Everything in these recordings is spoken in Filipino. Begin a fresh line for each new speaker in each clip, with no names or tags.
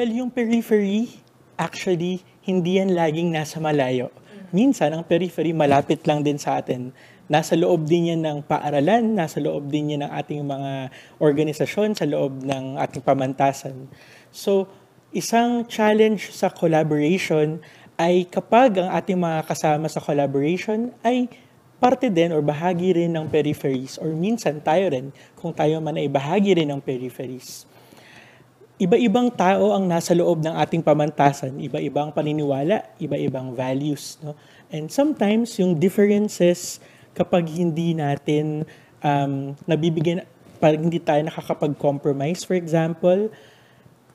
Well, yung periphery, actually, hindi yan laging nasa malayo. Minsan, ang periphery malapit lang din sa atin. Nasa loob din yan ng paaralan, nasa loob din yan ng ating mga organisasyon, sa loob ng ating pamantasan. So, isang challenge sa collaboration ay kapag ang ating mga kasama sa collaboration ay parte din or bahagi rin ng peripheries or minsan tayo rin kung tayo man ay bahagi rin ng peripheries. Iba-ibang tao ang nasa loob ng ating pamantasan, iba-ibang paniniwala, iba-ibang values, no? And sometimes yung differences kapag hindi natin nabibigyan, parang hindi tayo nakakapag-compromise, for example,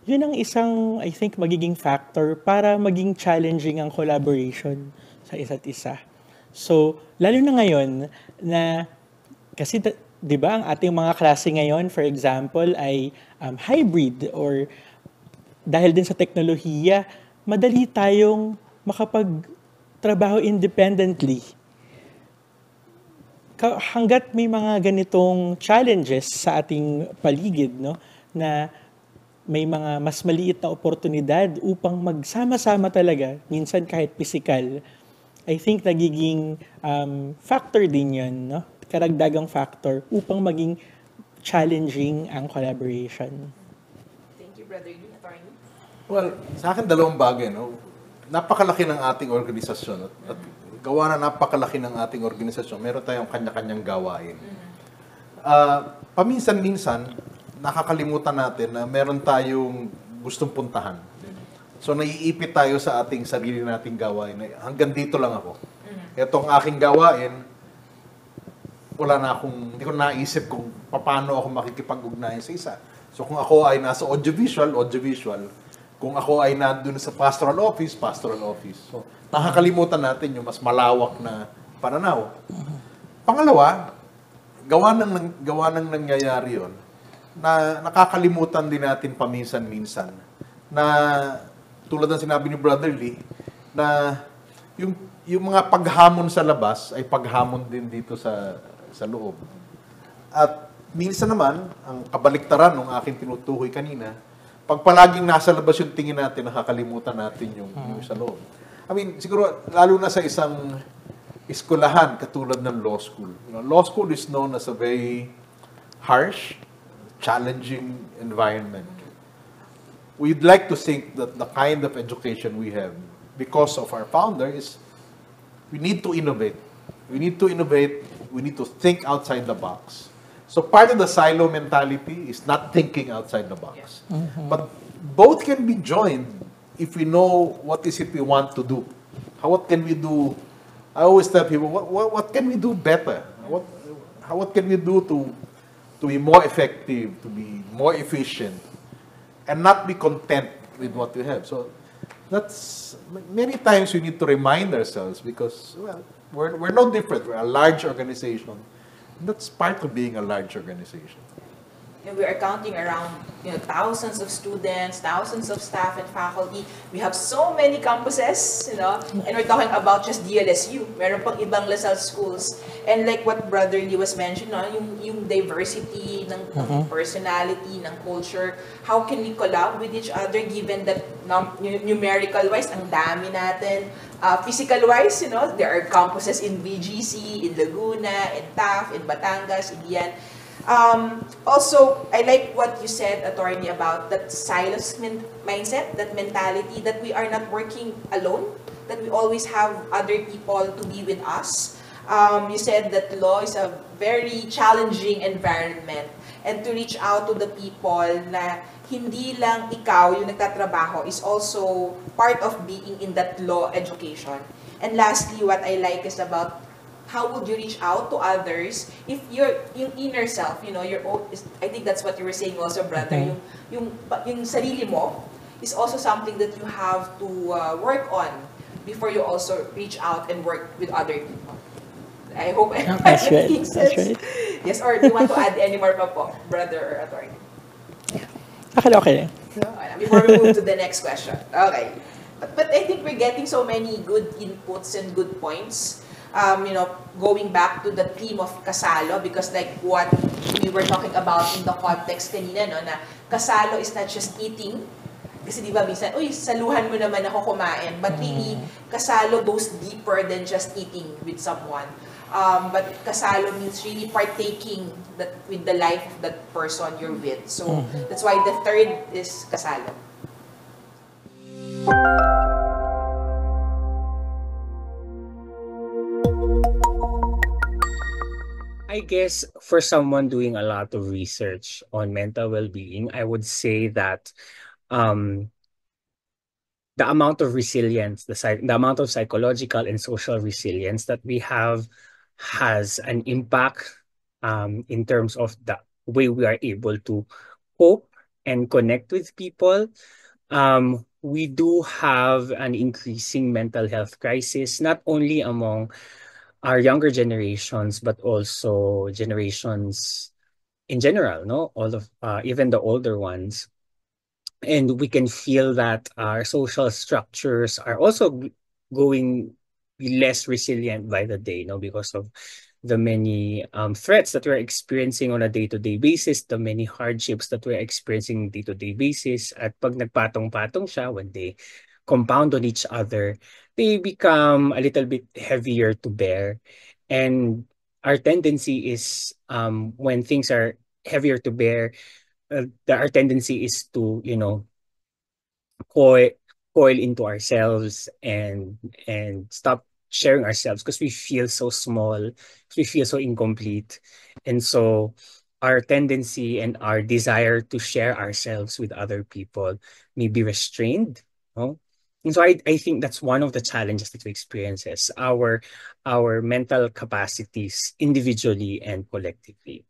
yun ang isang, I think, magiging factor para maging challenging ang collaboration sa isa't isa. So, lalo na ngayon na kasi 'di ba ang ating mga klase ngayon, for example, ay hybrid or dahil din sa teknolohiya, madali tayong makapagtrabaho independently. Hangga't may mga ganitong challenges sa ating paligid, no, na may mga mas maliit na oportunidad upang magsama-sama talaga, minsan kahit physical, I think nagiging factor din yun, no? Karagdagang factor upang maging challenging ang collaboration.
Thank you, Brother Lee. Attorney?
Well, sa akin dalawang bagay, no? Napakalaki ng ating organisasyon at gawa na napakalaki ng ating organisasyon, meron tayong kanya-kanyang gawain. Paminsan-minsan, nakakalimutan natin na meron tayong gustong puntahan. So, naiipit tayo sa ating sarili nating gawain. Hanggang dito lang ako. Itong aking gawain, wala na akong, hindi ko naisip kung paano ako makikipag-ugnayan sa isa. So, kung ako ay nasa audiovisual. Kung ako ay nandun sa pastoral office. So, nakakalimutan natin yung mas malawak na pananaw. Pangalawa, gawa ng nangyayari yon na nakakalimutan din natin paminsan-minsan na tulad ng sinabi ni Brother Lee, na yung mga paghamon sa labas ay paghamon din dito sa loob. At minsan naman, ang kabaliktaran ng aking tinutukoy kanina, pag palaging nasa labas yung tingin natin, nakakalimutan natin yung sa loob. I mean, siguro, lalo na sa isang eskwelahan katulad ng law school. You know, law school is known as a very harsh, challenging environment. We'd like to think that the kind of education we have, because of our founder, is we need to innovate. We need to think outside the box. So part of the silo mentality is not thinking outside the box. But both can be joined if we know what is it we want to do. What can we do? I always tell people, what can we do better? What can we do to be more effective, to be more efficient, and not be content with what we have. So that's many times we need to remind ourselves because, well, we're no different. We're a large organization. That's part of being a large organization.
And we are counting around, thousands of students, thousands of staff and faculty. We have so many campuses, and we're talking about just DLSU. Meron pang ibang LaSalle schools. And like what Brother Lee was mentioning, yung diversity ng personality, ng culture, how can we collab with each other given that numerical-wise, ang dami natin. Physical-wise, there are campuses in BGC, in Laguna, in TAF, in Batangas, in Ian. Also, I like what you said, Attorney, about that silos mindset, that mentality that we are not working alone, that we always have other people to be with us. You said that law is a very challenging environment and to reach out to the people na hindi lang ikaw yung nagtatrabaho is also part of being in that law education. And lastly, what I like is about how would you reach out to others if your inner self, your own, I think that's what you were saying also, brother, yung sarili mo is also something that you have to work on before you also reach out and work with other people. I hope I'm making sense. Right. Yes, or do you want to add any more pa po, brother or attorney?
Okay.
Before we move to the next question. Okay. But I think we're getting so many good inputs and good points. Going back to the theme of kasalo, because like what we were talking about in the context kanina, na kasalo is not just eating, Kasi di ba minsan, uy, saluhan mo naman ako kumain. But really, kasalo goes deeper than just eating with someone. But kasalo means really partaking with the life of that person you're with. So that's why the third is kasalo.
I guess for someone doing a lot of research on mental well-being, I would say that um, the amount of resilience, the amount of psychological and social resilience that we have has an impact in terms of the way we are able to cope and connect with people. We do have an increasing mental health crisis, not only among our younger generations, but also generations in general, no? All of even the older ones. And we can feel that our social structures are also going less resilient by the day, no, because of the many threats that we're experiencing on a day-to-day basis, the many hardships that we're experiencing day-to-day basis. At pag nagpatong-patong siya, when they compound on each other, they become a little bit heavier to bear. And our tendency is when things are heavier to bear, our tendency is to, coil coil into ourselves and stop sharing ourselves because we feel so small, we feel so incomplete. And so our tendency and our desire to share ourselves with other people may be restrained. No? And so I think that's one of the challenges that we experience is our mental capacities individually and collectively.